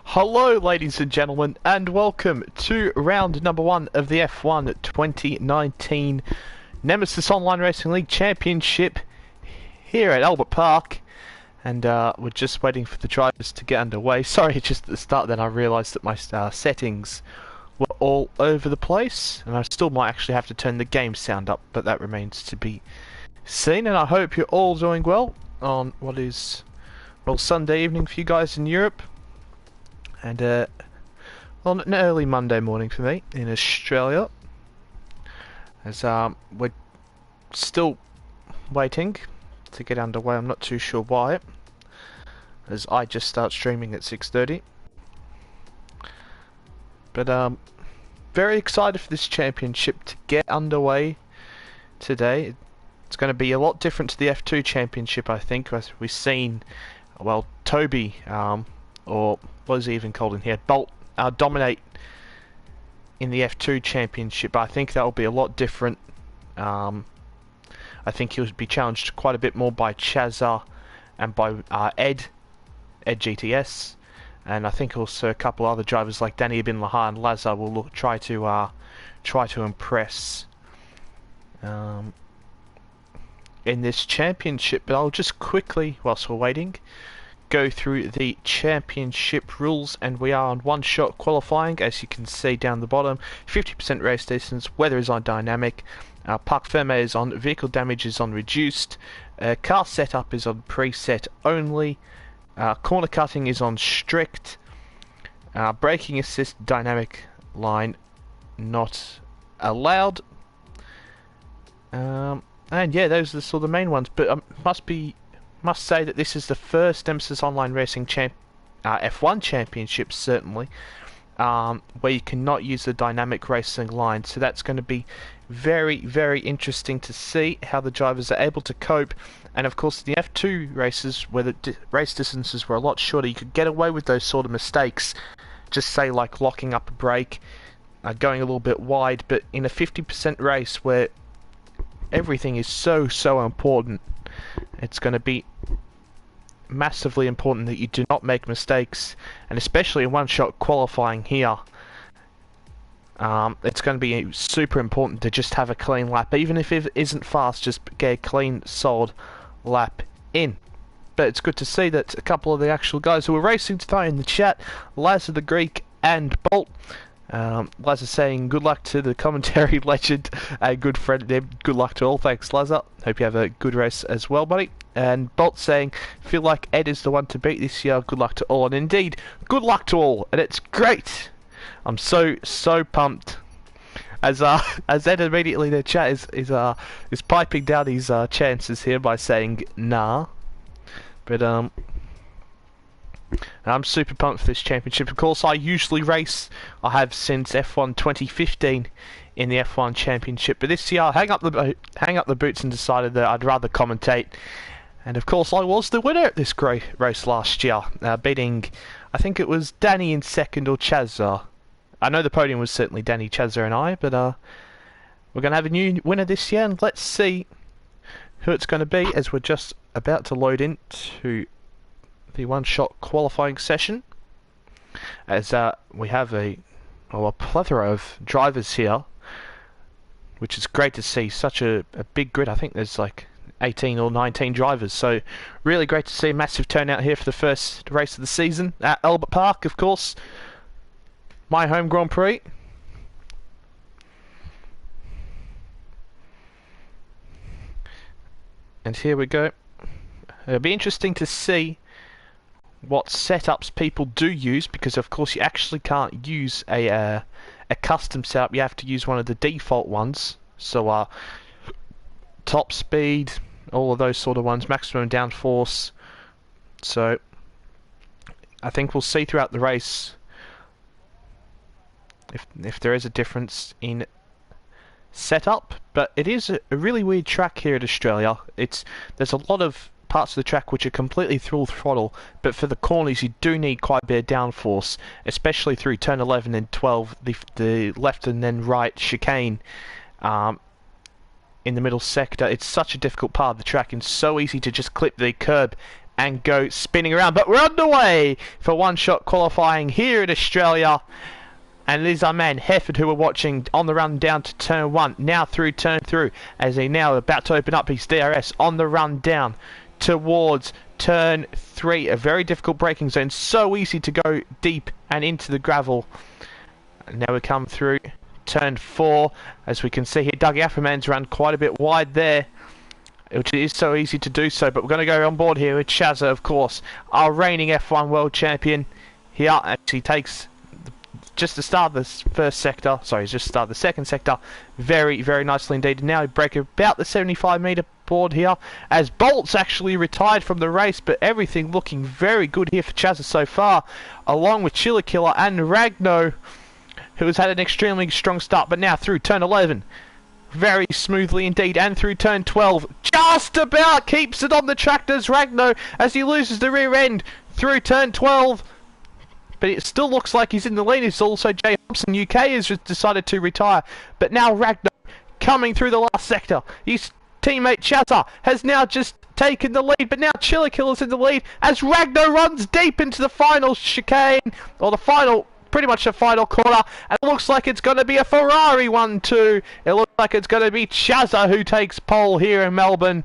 Hello, ladies and gentlemen, and welcome to round number one of the F1 2019 Nemesis Online Racing League Championship here at Albert Park. And we're just waiting for the drivers to get underway. Sorry, just at the start then I realised that my settings were all over the place, and I still might actually have to turn the game sound up, but that remains to be seen. And I hope you're all doing well on what is, well, Sunday evening for you guys in Europe. And on an early Monday morning for me in Australia, as we're still waiting to get underway. I'm not too sure why, as I just start streaming at 6:30. But very excited for this championship to get underway today. It's going to be a lot different to the F2 championship, I think, as we've seen. Well, Toby, or what is he even called in here, Bolt, dominate in the F2 championship. I think that will be a lot different. I think he'll be challenged quite a bit more by Chazza and by Ed GTS, and I think also a couple other drivers like Danny Ibn Laha and Lazar will try to impress in this championship. But I'll just quickly, whilst we're waiting, go through the championship rules. And we are on one-shot qualifying, as you can see down the bottom. 50% race distance, weather is on dynamic, parc ferme is on, vehicle damage is on reduced, car setup is on preset only, corner cutting is on strict, braking assist dynamic line not allowed, and yeah, those are the sort of main ones. But must say that this is the first Nemesis Online Racing F1 Championship, certainly, where you cannot use the dynamic racing line. So that's going to be very, very interesting to see how the drivers are able to cope. And of course, the F2 races, where the race distances were a lot shorter, you could get away with those sort of mistakes. Just say like locking up a brake, going a little bit wide. But in a 50% race where everything is so important, it's going to be massively important that you do not make mistakes, and especially in one-shot qualifying here, it's going to be super important to just have a clean lap. Even if it isn't fast, just get a clean, solid lap in. But it's good to see that a couple of the actual guys who were racing today in the chat, Lazar the Greek and Bolt, Lazar saying good luck to the commentary legend, a good friend of them. Good luck to all. Thanks, Lazar. Hope you have a good race as well, buddy. And Bolt saying, feel like Ed is the one to beat this year. Good luck to all. And indeed, good luck to all. And it's great. I'm so pumped. As Ed immediately in the chat is piping down his chances here by saying nah. But I'm super pumped for this championship. Of course, I usually race. I have since F1 2015 in the F1 championship. But this year, I hang up the boots and decided that I'd rather commentate. And of course, I was the winner at this great race last year, beating, I think it was Danny in second or Chazza. I know the podium was certainly Danny, Chazza and I, but we're going to have a new winner this year, and let's see who it's going to be as we're just about to load into the one-shot qualifying session, as we have a plethora of drivers here, which is great to see. Such a big grid. I think there's like 18 or 19 drivers, so really great to see a massive turnout here for the first race of the season at Albert Park, of course, my home Grand Prix. And here we go. It'll be interesting to see what setups people do use, because of course you actually can't use a custom setup. You have to use one of the default ones. So top speed, all of those sort of ones, maximum downforce. So I think we'll see throughout the race if there is a difference in setup. But it is a really weird track here at Australia. There's a lot of parts of the track which are completely full throttle, but for the corners you do need quite a bit of downforce, especially through turn 11 and 12, the left and then right chicane in the middle sector. It's such a difficult part of the track and so easy to just clip the curb and go spinning around. But we're underway for one-shot qualifying here in Australia. And it is our man Hefford who we're watching on the run down to turn 1. Now through turn through as he now about to open up his DRS on the run down towards turn 3. A very difficult braking zone. So easy to go deep and into the gravel. And now we come through turn 4. As we can see here, Dougie Afferman's run quite a bit wide there, which is so easy to do so. But we're going to go on board here with Chazza, of course, our reigning F1 world champion. He actually takes just the start of the first sector, sorry, just start the second sector, very, very nicely indeed. Now we break about the 75-metre board here, as Bolt's actually retired from the race, but everything looking very good here for Chazza so far, along with Chiller Killer and Ragno, who has had an extremely strong start. But now through turn 11, very smoothly indeed, and through turn 12, just about keeps it on the track, does Ragno, as he loses the rear end through turn 12. But it still looks like he's in the lead. It's also Jay Hobson, UK, has just decided to retire. But now Ragnar coming through the last sector. His teammate Chazza has now just taken the lead. But now Chiller Killer's in the lead as Ragnar runs deep into the final chicane. Or the final, pretty much the final corner. And it looks like it's going to be a Ferrari 1-2. It looks like it's going to be Chazza who takes pole here in Melbourne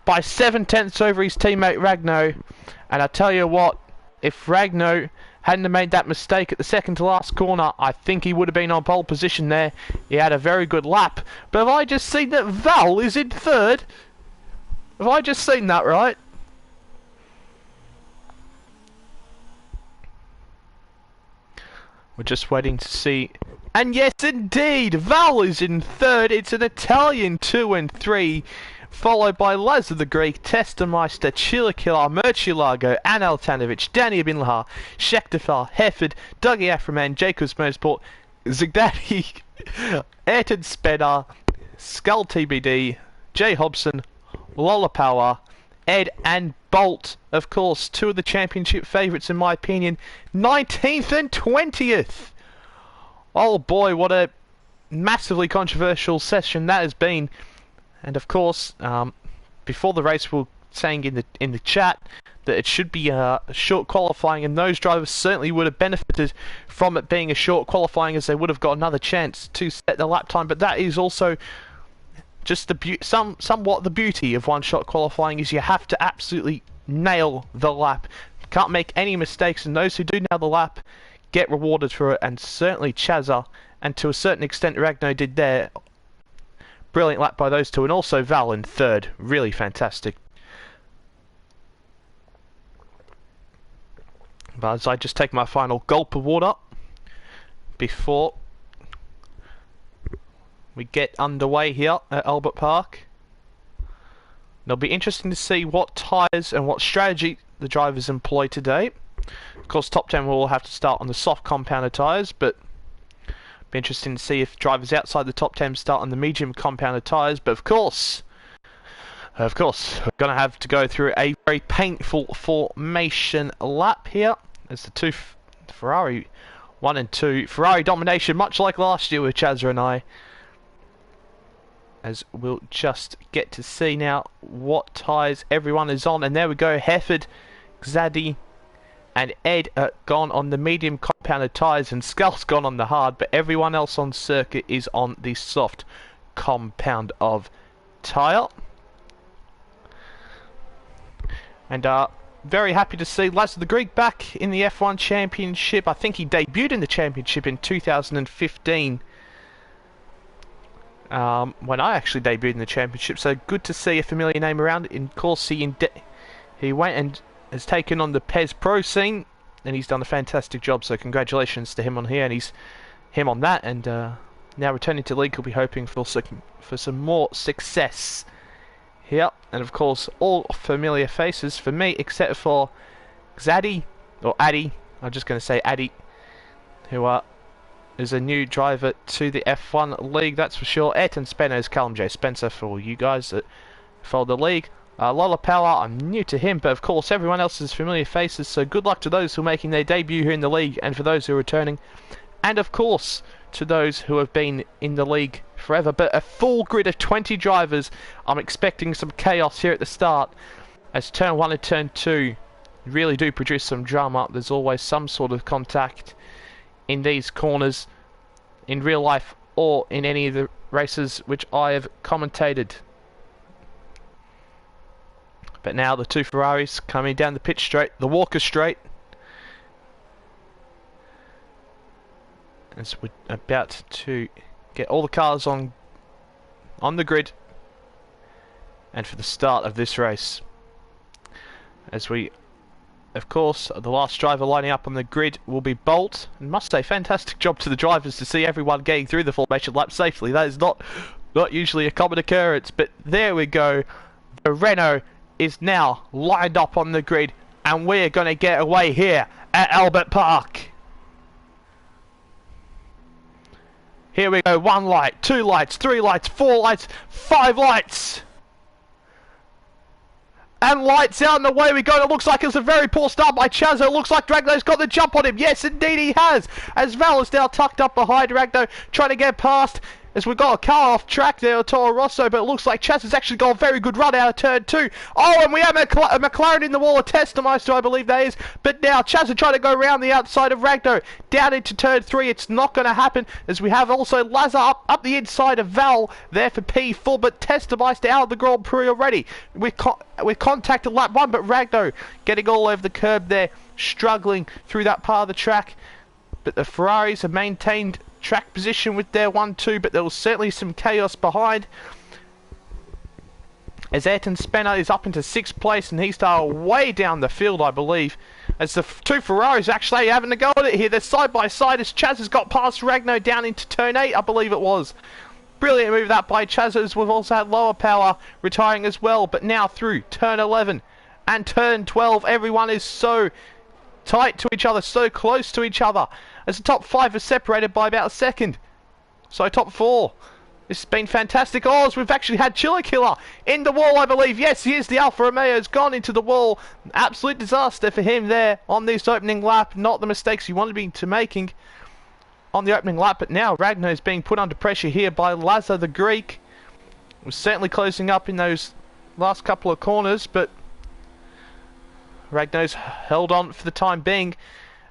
by 7/10 over his teammate Ragnar. And I tell you what, if Ragnar hadn't have made that mistake at the second to last corner, I think he would have been on pole position there. He had a very good lap. But have I just seen that Val is in third? Have I just seen that right? We're just waiting to see. And yes, indeed, Val is in third. It's an Italian 2 and 3. Followed by Lazar the Greek, Testameister, Chilakila, Murcielago, Anel Tanovic, Danny Abinlahar, Shektafar, Hefford, Dougie Aframan, Jacobs Motorsport, Zigdadi, Ayrton Spedar, Skull TBD, Jay Hobson, Lola Power, Ed and Bolt, of course, two of the championship favourites in my opinion, 19th and 20th. Oh boy, what a massively controversial session that has been. And of course, before the race, we were saying in the chat that it should be a short qualifying, and those drivers certainly would have benefited from it being a short qualifying, as they would have got another chance to set the lap time. But that is also just the somewhat the beauty of one-shot qualifying, is you have to absolutely nail the lap. Can't make any mistakes, and those who do nail the lap get rewarded for it. And certainly Chazza, and to a certain extent Ragno, did there. Brilliant lap by those two, and also Val in third. Really fantastic. But as I just take my final gulp of water before we get underway here at Albert Park. It'll be interesting to see what tyres and what strategy the drivers employ today. Of course, top 10 will have to start on the soft compounded tyres, but be interesting to see if drivers outside the top 10 start on the medium compounded tyres. But of course, we're going to have to go through a very painful formation lap here. As the two Ferrari 1 and 2, Ferrari domination, much like last year with Chazza and I. As we'll just get to see now what tyres everyone is on. And there we go, Hefford, Zaddy and Ed are gone on the medium compounded tyres, and Skull's gone on the hard, but everyone else on circuit is on the soft compound of tyre. And very happy to see Lazar the Greek back in the F1 Championship. I think he debuted in the Championship in 2015. When I actually debuted in the Championship, so good to see a familiar name around. In course, he went and has taken on the PES Pro scene, and he's done a fantastic job, so congratulations to him on here, and him on that. And now returning to league, he'll be hoping for some more success here. And of course, all familiar faces for me, except for Zaddy, or Addy, I'm just going to say Addy, who is a new driver to the F1 league, that's for sure. Ayrton Spencer's Callum J. Spencer, for you guys that follow the league. Lola Power, I'm new to him, but of course everyone else is familiar faces, so good luck to those who are making their debut here in the league, and for those who are returning, and of course to those who have been in the league forever. But a full grid of 20 drivers. I'm expecting some chaos here at the start, as turn 1 and turn 2 really do produce some drama. There's always some sort of contact in these corners in real life or in any of the races which I have commentated. But now the two Ferraris coming down the pit straight, the Walker straight, as we're about to get all the cars on the grid and for the start of this race. As we, of course, the last driver lining up on the grid will be Bolt. And must say, fantastic job to the drivers to see everyone getting through the formation lap safely. That is not usually a common occurrence, but there we go. The Renault is now lined up on the grid, and we're going to get away here at Albert Park. Here we go, 1 light, 2 lights, 3 lights, 4 lights, 5 lights. And lights out and away we go. It looks like it's a very poor start by Chazza. It looks like Dragno's got the jump on him. Yes, indeed he has. As Val is now tucked up behind Dragno, trying to get past. As we've got a car off track there, Toro Rosso, but it looks like Chaz has actually got a very good run out of turn 2. Oh, and we have a McLaren in the wall of Testameister, I believe that is. But now Chaz is trying to go around the outside of Ragno, down into turn 3. It's not going to happen, as we have also Lazar up the inside of Val there for P4, but Testameister out of the Grand Prix already. We've contacted lap 1, but Ragno getting all over the curb there, struggling through that part of the track. But the Ferraris have maintained track position with their 1-2, but there was certainly some chaos behind, as Ayrton Spena is up into 6th place, and he's way down the field, I believe, as the two Ferraris actually having a go at it here. They're side by side as Chaz has got past Ragno down into turn 8, I believe it was. Brilliant move that by Chaz, as we've also had Lower Power retiring as well. But now through turn 11 and turn 12, everyone is so tight to each other, so close to each other, as the top 5 are separated by about a second. So top 4. This has been fantastic. Oh, as we've actually had Chiller Killer in the wall, I believe. Yes, here's the Alfa Romeo. Has gone into the wall. Absolute disaster for him there on this opening lap. Not the mistakes he wanted to making on the opening lap. But now Ragnar is being put under pressure here by Lazar the Greek. Was certainly closing up in those last couple of corners, but Ragnar's held on for the time being.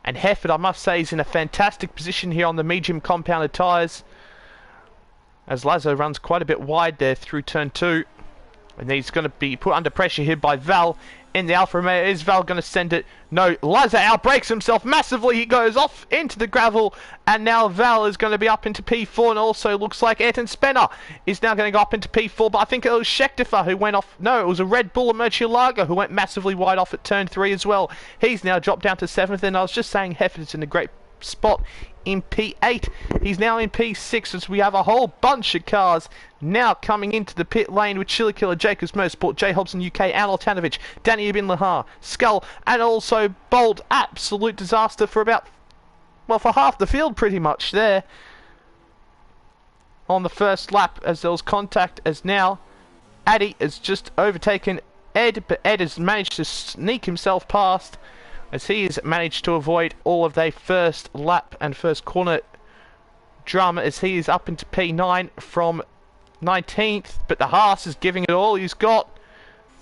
And Hefford, I must say, is in a fantastic position here on the medium compounded tyres, as Lazo runs quite a bit wide there through turn 2. And he's going to be put under pressure here by Val in the Alfa Romeo. Is Val going to send it? No, Lazo outbrakes himself massively. He goes off into the gravel, and now Val is going to be up into P4, and also looks like Ayrton Spena is now going to go up into P4, but I think it was Schechtefer who went off. No, it was a Red Bull and Murcielago who went massively wide off at turn 3 as well. He's now dropped down to 7th, and I was just saying Hefford's in a great spot in P8. He's now in P6, as we have a whole bunch of cars now coming into the pit lane with Chiller Killer, Jacobs Motorsport, J Hobson UK, Al Altanovic, Danny Ibn Lahar, Skull, and also Bolt. Absolute disaster for about, well, for half the field pretty much there on the first lap, as there was contact, as now Addy has just overtaken Ed, but Ed has managed to sneak himself past, as he has managed to avoid all of their first lap and first corner drama, as he is up into P9 from 19th, but the Haas is giving it all he's got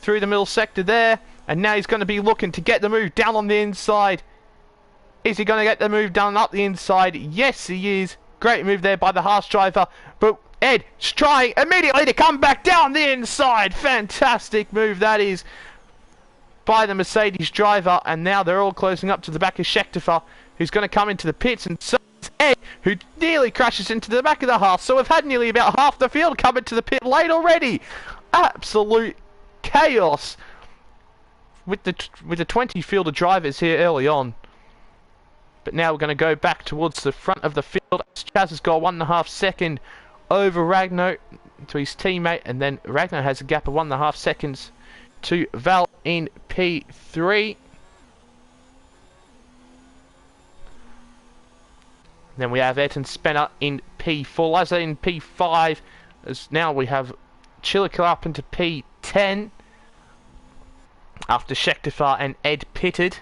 through the middle sector there, and now he's going to be looking to get the move down on the inside. Is he going to get the move done up the inside? Yes, he is. Great move there by the Haas driver, but Ed is trying immediately to come back down the inside. Fantastic move that is by the Mercedes driver, and now they're all closing up to the back of Schechtefer, who's going to come into the pits, and so is Ed, who nearly crashes into the back of the Haas. So we've had nearly about half the field come into the pit lane already. Absolute chaos with the 20 field of drivers here early on. But now we're going to go back towards the front of the field. Chaz has got 1.5 second over Ragnar to his teammate, and then Ragnar has a gap of 1.5 seconds to Val in P3. Then we have Ayrton Spena in P4, Lazar in P5, as now we have Chilica up into P10 after Schechtefer and Ed pitted.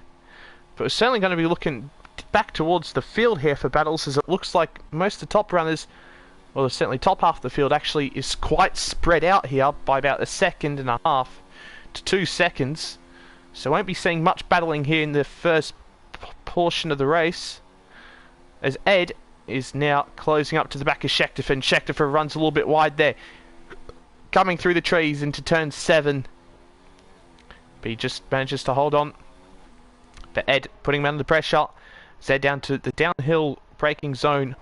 But we're certainly going to be looking back towards the field here for battles, as it looks like most of the top runners, well, certainly top half of the field actually is quite spread out here by about 1.5 seconds to 2 seconds. So won't be seeing much battling here in the first portion of the race, as Ed is now closing up to the back of Scheckter, and Scheckter runs a little bit wide there, coming through the trees into turn 7, but he just manages to hold on. But Ed putting him under pressure. Ed down to the downhill braking zone,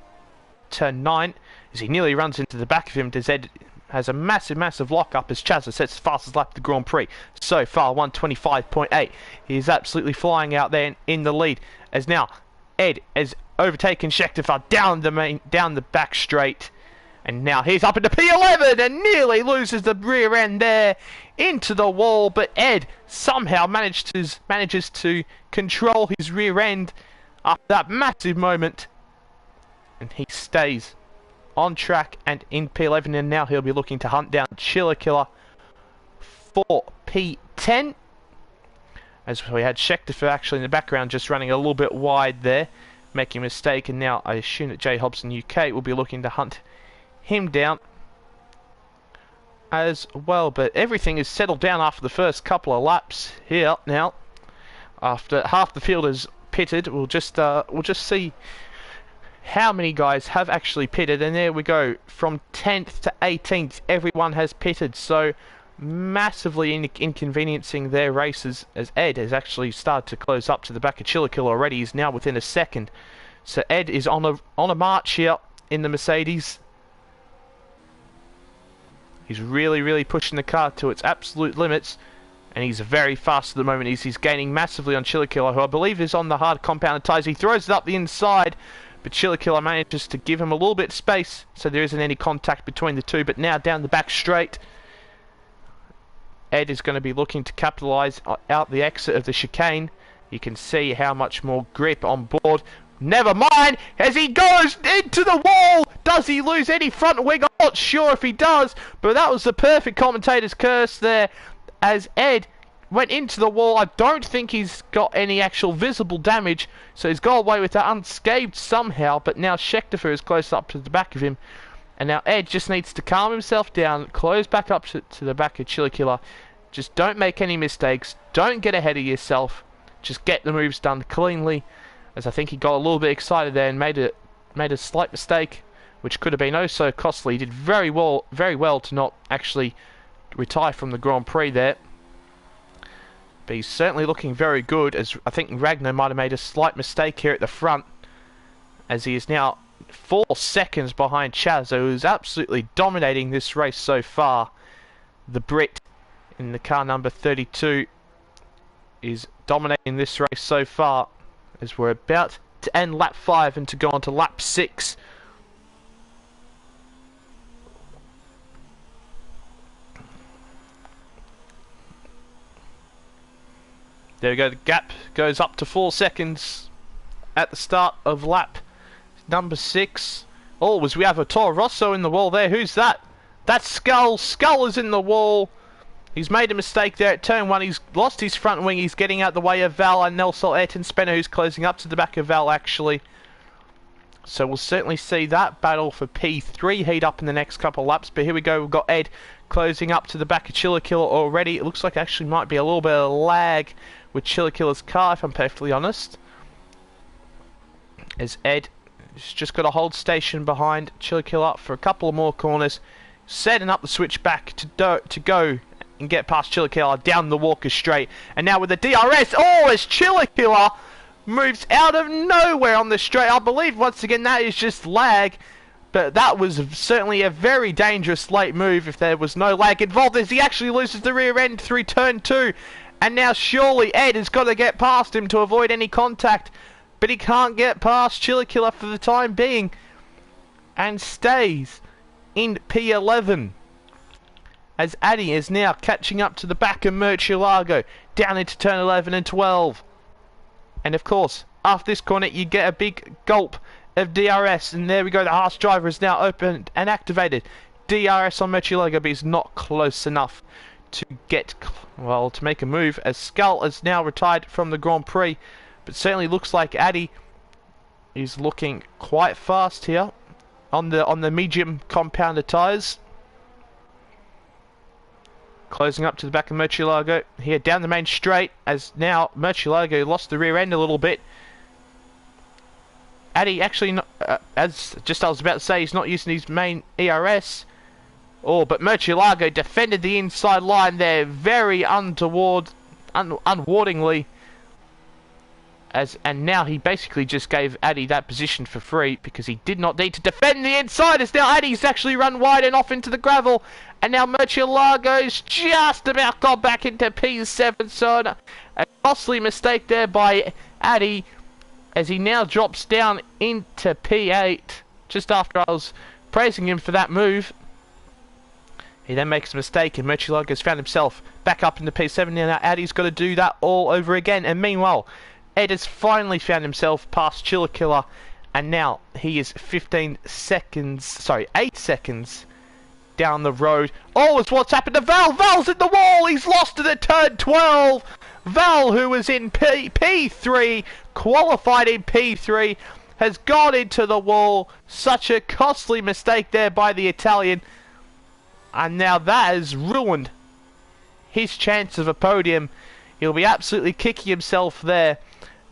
turn 9, as he nearly runs into the back of him. Ed has a massive lock-up as Chazza sets the fastest lap of the Grand Prix. So far, 125.8. He is absolutely flying out there in the lead, as now Ed has overtaken Scheckter down the back straight. And now he's up into P11 and nearly loses the rear end there into the wall. But Ed somehow manages to control his rear end after that massive moment. And he stays on track and in P11. And now he'll be looking to hunt down Chiller Killer for P10. As we had Scheckter actually in the background just running a little bit wide there, making a mistake. And now I assume that J Hobson UK will be looking to hunt him down as well. But everything is settled down after the first couple of laps here. Now after half the field is pitted, we'll just see how many guys have actually pitted. And there we go, from 10th to 18th everyone has pitted, so massively inconveniencing their races, as Ed has actually started to close up to the back of Chiller Killer already. He's now within a second, so Ed is on a march here in the Mercedes. He's really pushing the car to its absolute limits, and he's very fast at the moment. He's gaining massively on Chiller Killer, who I believe is on the hard compounded tyres. He throws it up the inside, but Chiller Killer manages to give him a little bit of space, so there isn't any contact between the two. But now down the back straight, Ed is going to be looking to capitalise out the exit of the chicane. You can see how much more grip on board. Never mind, as he goes into the wall. Does he lose any front wing? I'm not sure if he does, but that was the perfect commentator's curse there, as Ed went into the wall. I don't think he's got any actual visible damage, so he's got away with that unscathed somehow. But now Scheckter is close up to the back of him, and now Ed just needs to calm himself down, close back up to the back of Chiller Killer. Just don't make any mistakes, don't get ahead of yourself, just get the moves done cleanly, as I think he got a little bit excited there and made a slight mistake, which could have been oh so costly. He did very well to not actually retire from the Grand Prix there. But he's certainly looking very good, as I think Ragnar might have made a slight mistake here at the front, as he is now 4 seconds behind Chazza, who's absolutely dominating this race so far. The Brit in the car number 32 is dominating this race so far, as we're about to end lap 5 and to go on to lap 6. There we go, the gap goes up to 4 seconds at the start of lap number 6. Oh, as we have a Toro Rosso in the wall there. Who's that? That's Skull. Skull is in the wall. He's made a mistake there at turn 1. He's lost his front wing. He's getting out the way of Val and Nelson Ayrton Spencer, who's closing up to the back of Val actually. So we'll certainly see that battle for P3 heat up in the next couple of laps. But here we go, we've got Ed closing up to the back of Chiller Killer already. It looks like actually might be a little bit of lag with Chiller Killer's car, if I'm perfectly honest, as Ed has just got to hold station behind Chiller Killer for a couple of more corners, setting up the switch back to go and get past Chiller Killer down the Walker Straight. And now with the DRS, oh, as Chiller Killer moves out of nowhere on the straight. I believe once again that is just lag, but that was certainly a very dangerous late move if there was no lag involved, as he actually loses the rear end through turn 2. And now surely Ed has got to get past him to avoid any contact, but he can't get past Chiller Killer for the time being, and stays in P11. As Addy is now catching up to the back of Murcielago, down into turn 11 and 12. And of course, after this corner you get a big gulp of DRS, and there we go, the Haas driver is now opened and activated. DRS on Murcielago, but he's not close enough to get, well, to make a move, as Skull is now retired from the Grand Prix. But certainly looks like Addy is looking quite fast here on the medium compounded tyres. Closing up to the back of Murcielago. Here down the main straight, as now Murcielago lost the rear end a little bit. Addy actually, not, as just I was about to say, he's not using his main ERS. Oh, but Murcielago defended the inside line there very unwardingly. And now he basically just gave Addy that position for free because he did not need to defend the inside, as now Addy's actually run wide and off into the gravel, and now Murcielago's just about got back into P7, so a costly mistake there by Addy as he now drops down into P8 just after I was praising him for that move. He then makes a mistake and Murcielago's found himself back up into P7. Now Addy's got to do that all over again, and meanwhile Ed has finally found himself past Chillakilla, and now he is 8 seconds down the road. Oh, it's what's happened to Val. Val's in the wall. He's lost to the turn 12. Val, who was in P3, qualified in P3, has gone into the wall. Such a costly mistake there by the Italian. And now that has ruined his chance of a podium. He'll be absolutely kicking himself there,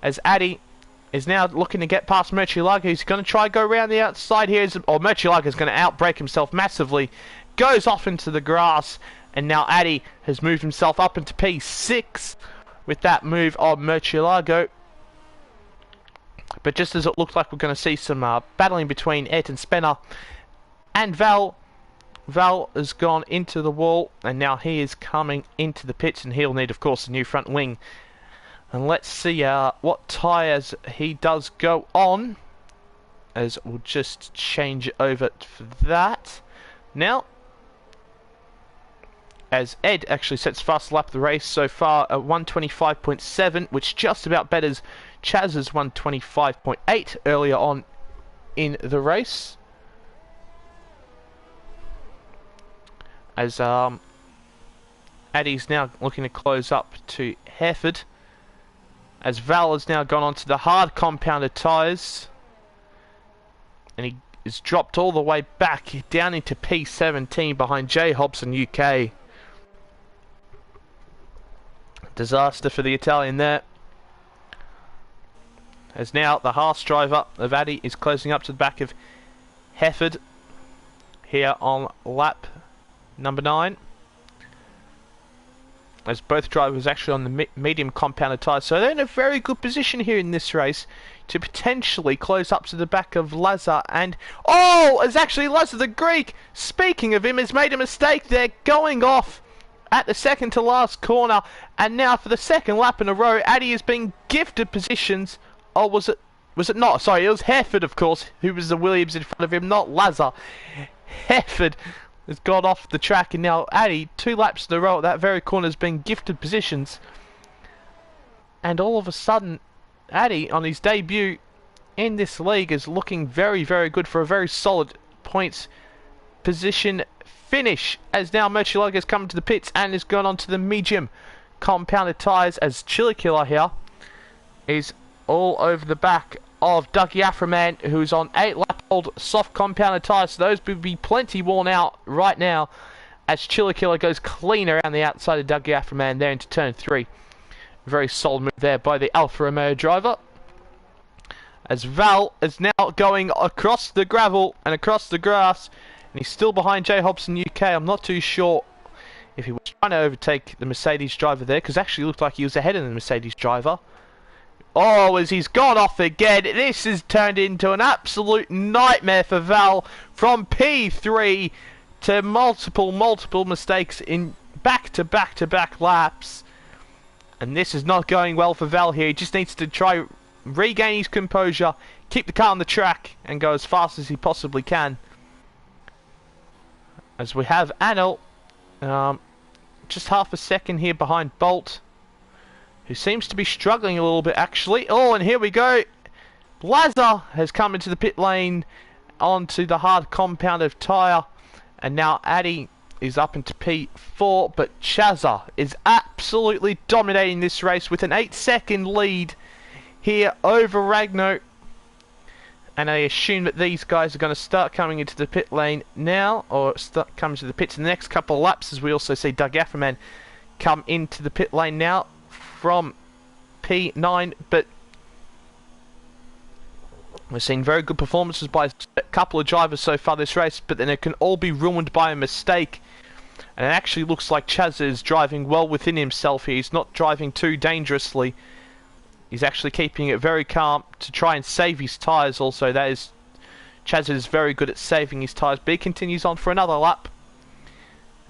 as Addy is now looking to get past Murcielago. He's going to try and go around the outside here. Murcielago is going to outbrake himself massively. Goes off into the grass. And now Addy has moved himself up into P6 with that move on Murcielago. But just as it looked like we're going to see some battling between Ayrton Spena and Val, Val has gone into the wall. And now he is coming into the pits. And he'll need, of course, a new front wing. And let's see what tyres he does go on, as we'll just change over for that. Now, as Ed actually sets fast lap of the race so far at 125.7, which just about betters Chaz's 125.8 earlier on in the race. As Addy's now looking to close up to Hereford, as Val has now gone on to the hard compounded tyres, and he is dropped all the way back down into P17 behind J Hobson UK. Disaster for the Italian there, as now the Haas driver of Addy is closing up to the back of Hereford here on lap number 9. As both drivers actually on the medium compounded tyres. So they're in a very good position here in this race to potentially close up to the back of Lazar. And, oh, it's actually Lazar the Greek, speaking of him, has made a mistake there, going off at the second to last corner. And now for the second lap in a row, Addy is being gifted positions. Oh, was it not? Sorry, it was Hereford, of course, who was the Williams in front of him, not Lazar. Hereford has got off the track, and now Addy, 2 laps in a row at that very corner, has been gifted positions. And all of a sudden, Addy, on his debut in this league, is looking very, very good for a very solid points position finish. As now Murcielago has come to the pits and has gone on to the medium compounded tyres, as Chillakilla here is all over the back of Dougie Aframan, who's on 8-lap-old soft compounded tyres. So those would be plenty worn out right now, as Chillakilla goes clean around the outside of Dougie Aframan there into turn 3. Very solid move there by the Alfa Romeo driver. As Val is now going across the gravel and across the grass, and he's still behind J Hobson UK. I'm not too sure if he was trying to overtake the Mercedes driver there, because actually it looked like he was ahead of the Mercedes driver. Oh, as he's gone off again. This has turned into an absolute nightmare for Val, from P3 to multiple mistakes in back-to-back laps. And this is not going well for Val here. He just needs to try regain his composure, keep the car on the track, and go as fast as he possibly can. As we have Anil just half a second here behind Bolt, who seems to be struggling a little bit actually. Oh, and here we go. Lazar has come into the pit lane onto the hard compounded tyre. And now Addy is up into P4. But Chaza is absolutely dominating this race with an 8-second lead here over Ragno. And I assume that these guys are going to start coming into the pit lane now, or start coming to the pits in the next couple of laps, as we also see Doug Afferman come into the pit lane now from P9. But we're seeing very good performances by a couple of drivers so far this race, but then it can all be ruined by a mistake. And it actually looks like Chaz is driving well within himself here. He's not driving too dangerously. He's actually keeping it very calm to try and save his tyres also. That is, Chaz is very good at saving his tyres, but he continues on for another lap.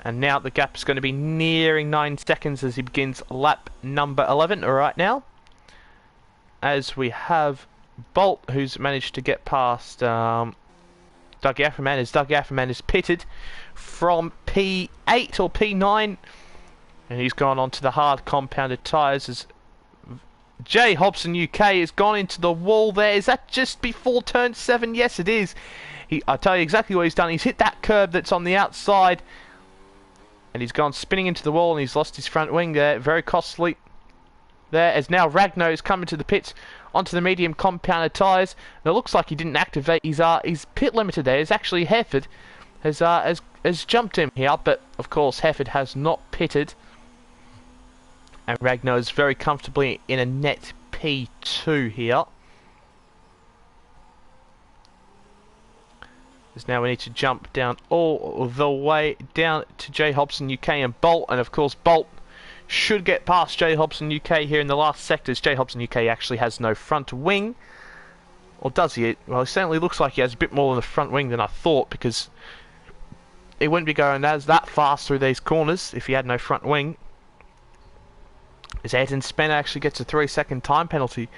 And now the gap is going to be nearing 9 seconds as he begins lap number 11 right now. As we have Bolt, who's managed to get past Doug Afferman, as Doug Afferman is pitted from P8 or P9. And he's gone on to the hard compounded tyres as Jay Hobson UK has gone into the wall there. Is that just before turn 7? Yes, it is. I'll tell you exactly what he's done. He's hit that curb that's on the outside. And he's gone spinning into the wall and he's lost his front wing there. Very costly. There, as now Ragno is coming to the pits onto the medium compounded tyres. And it looks like he didn't activate his pit limiter there. It's actually Hefford has jumped him here. But, of course, Hefford has not pitted. And Ragnar is very comfortably in a net P2 here. As now we need to jump down all the way down to Jay Hobson UK and Bolt. And of course Bolt should get past Jay Hobson UK here in the last sectors. Jay Hobson UK actually has no front wing. Or does he? Well, it certainly looks like he has a bit more than the front wing than I thought, because he wouldn't be going as that fast through these corners if he had no front wing. As Ayrton Spencer actually gets a 3-second time penalty.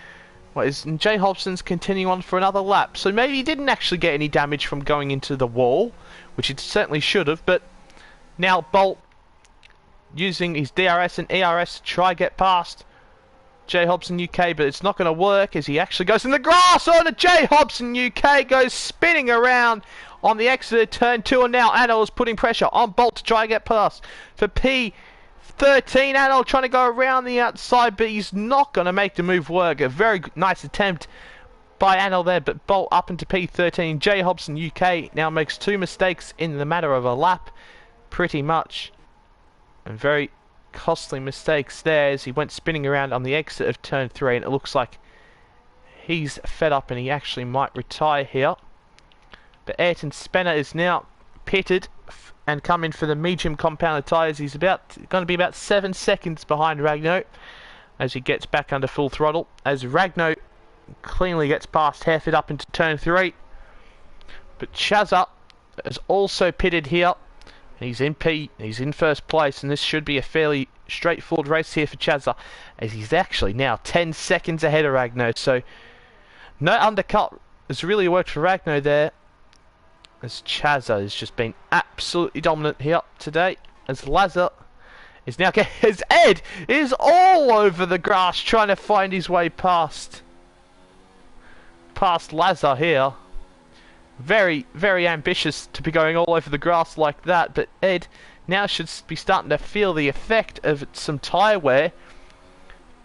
And Jay Hobson's continuing on for another lap. So maybe he didn't actually get any damage from going into the wall, which he certainly should have. But now Bolt using his DRS and ERS to try get past Jay Hobson UK, but it's not going to work as he actually goes in the grass. Oh, and Jay Hobson UK goes spinning around on the exit of turn 2, and now Anil is putting pressure on Bolt to try and get past for P13. Anil trying to go around the outside, but he's not going to make the move work. A very nice attempt by Anil there, but Bolt up into P13. Jay Hobson UK now makes 2 mistakes in the matter of a lap, pretty much. And very costly mistakes there as he went spinning around on the exit of turn 3, and it looks like he's fed up and he actually might retire here. But Ayrton Spencer is now pitted and come in for the medium compounded tyres. He's going to be about 7 seconds behind Ragno as he gets back under full throttle. As Ragno cleanly gets past Hereford up into turn 3. But Chazza is also pitted here. He's in first place, and this should be a fairly straightforward race here for Chazza, as he's actually now 10 seconds ahead of Ragno. So no undercut has really worked for Ragno there, as Chazza has just been absolutely dominant here today. As Lazar is now as Ed is all over the grass trying to find his way past Lazar here. Very, very ambitious to be going all over the grass like that, but Ed now should be starting to feel the effect of some tyre wear.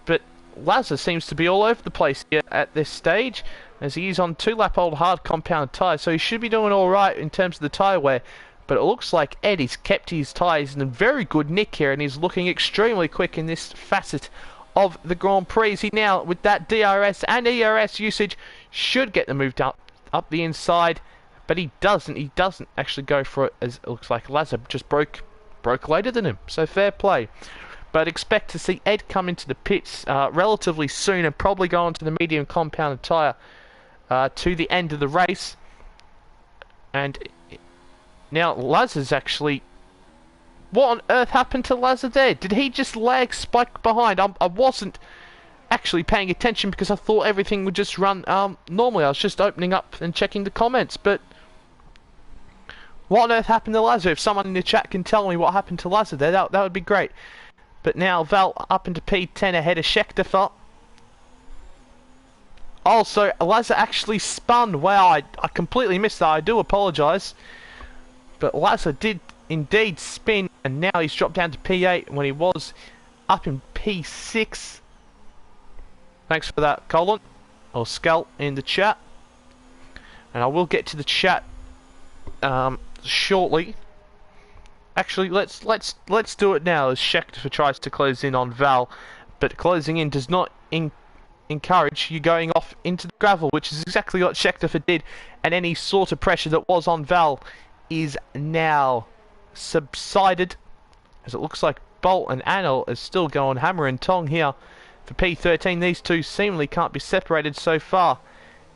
But Lazar seems to be all over the place here at this stage, as he is on 2-lap-old hard compound tyres, so he should be doing alright in terms of the tyre wear. But it looks like Ed has kept his tyres in a very good nick here, and he's looking extremely quick in this facet of the Grand Prix. He now, with that DRS and ERS usage, should get the move up the inside, but he doesn't actually go for it, as it looks like Lazar just broke later than him, so fair play. But expect to see Ed come into the pits relatively soon and probably go onto the medium compounded tyre to the end of the race. And now Lazar's actually... What on earth happened to Lazar there? Did he just lag spike behind? I wasn't actually paying attention because I thought everything would just run normally. I was just opening up and checking the comments, but what on earth happened to Lazar? If someone in the chat can tell me what happened to Lazar there, that would be great. But now Val up into P10 ahead of Schechter. Also, Lazar actually spun. Wow, I completely missed that. I do apologise. But Lazar did indeed spin, and now he's dropped down to P8 when he was up in P6. Thanks for that, Colin, or Skull, in the chat. And I will get to the chat shortly. Actually, let's do it now as Scheckter tries to close in on Val, but closing in does not encourage you going off into the gravel, which is exactly what Scheckter did, and any sort of pressure that was on Val is now subsided, as it looks like Bolt and Anil is still going hammer and tong here for P13. These two seemingly can't be separated so far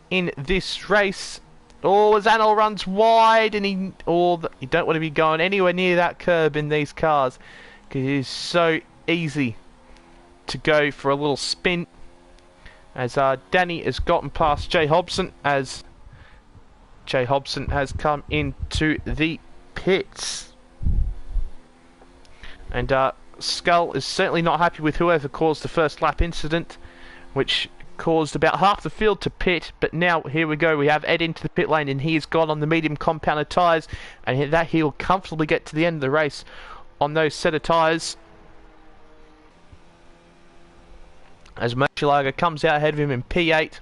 in this race. Oh, as Anil runs wide, and you don't want to be going anywhere near that curb in these cars, because it is so easy to go for a little spin. As Danny has gotten past Jay Hobson, as Jay Hobson has come into the pits. And Skull is certainly not happy with whoever caused the first lap incident, which caused about half the field to pit. But now here we go, we have Ed into the pit lane, and he has gone on the medium compounded tyres, and that he'll comfortably get to the end of the race on those set of tyres. As Murcielago comes out ahead of him in P8,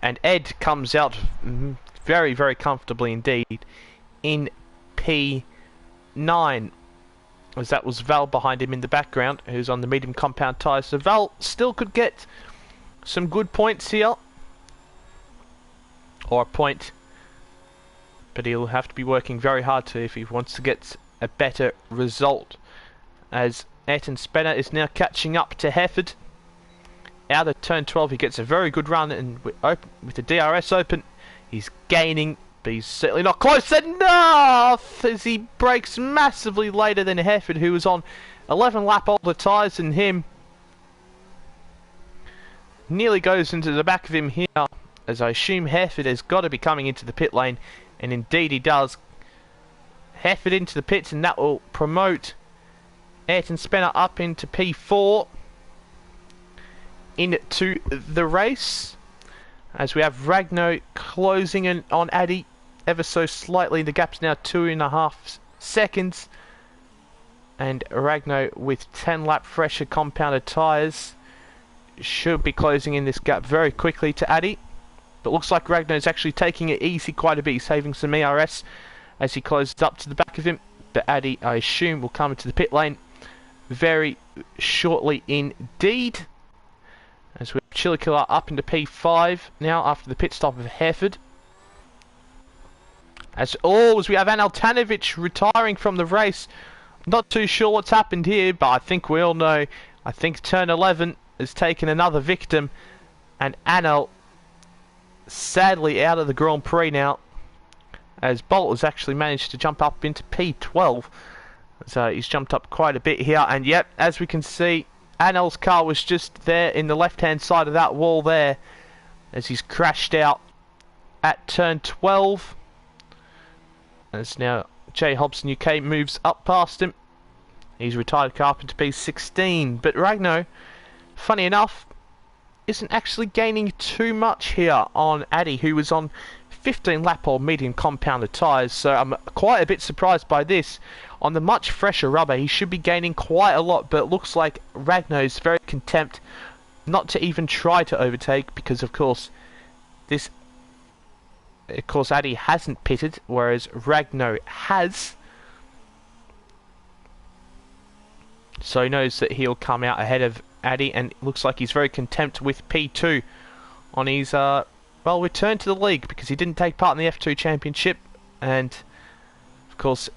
and Ed comes out very, very comfortably indeed in P9, as that was Val behind him in the background, who's on the medium compound tyres. So Val still could get some good points here, or a point, but he'll have to be working very hard to if he wants to get a better result. As Ayrton Spencer is now catching up to Hefford. Out of turn 12 he gets a very good run, and with the DRS open he's gaining, but he's certainly not close enough as he brakes massively later than Hefford, who was on 11 lap older tyres than him. Nearly goes into the back of him here, as I assume Hefford has got to be coming into the pit lane, and indeed he does. Hefford into the pits, and that will promote Ayrton Spencer up into P4 into the race, as we have Ragno closing in on Addy ever so slightly. The gap's now 2.5 seconds, and Ragno with 10 lap fresher compounded tyres should be closing in this gap very quickly to Addy. But looks like Ragno's actually taking it easy quite a bit, saving some ERS as he closes up to the back of him. But Addy, I assume, will come into the pit lane very shortly indeed. As we have Chilikula up into P5 now after the pit stop of Hereford. As we have Anel Tanovic retiring from the race. Not too sure what's happened here, but I think we all know. I think turn 11 has taken another victim, and Anel sadly out of the Grand Prix now, as Bolt has actually managed to jump up into P12. So he's jumped up quite a bit here, and yep, as we can see, Anel's car was just there in the left hand side of that wall there, as he's crashed out at turn 12. As now Jay Hobson UK moves up past him. He's retired car up into P16, but Ragno, funny enough, isn't actually gaining too much here on Addy, who was on 15 lap or medium compounded tyres. So I'm quite a bit surprised by this. On the much fresher rubber he should be gaining quite a lot, but it looks like Ragno's very content not to even try to overtake, because of course Addy hasn't pitted, whereas Ragno has. So he knows that he'll come out ahead of Addy, and it looks like he's very content with P2 on his return to the league, because he didn't take part in the F2 Championship, and of course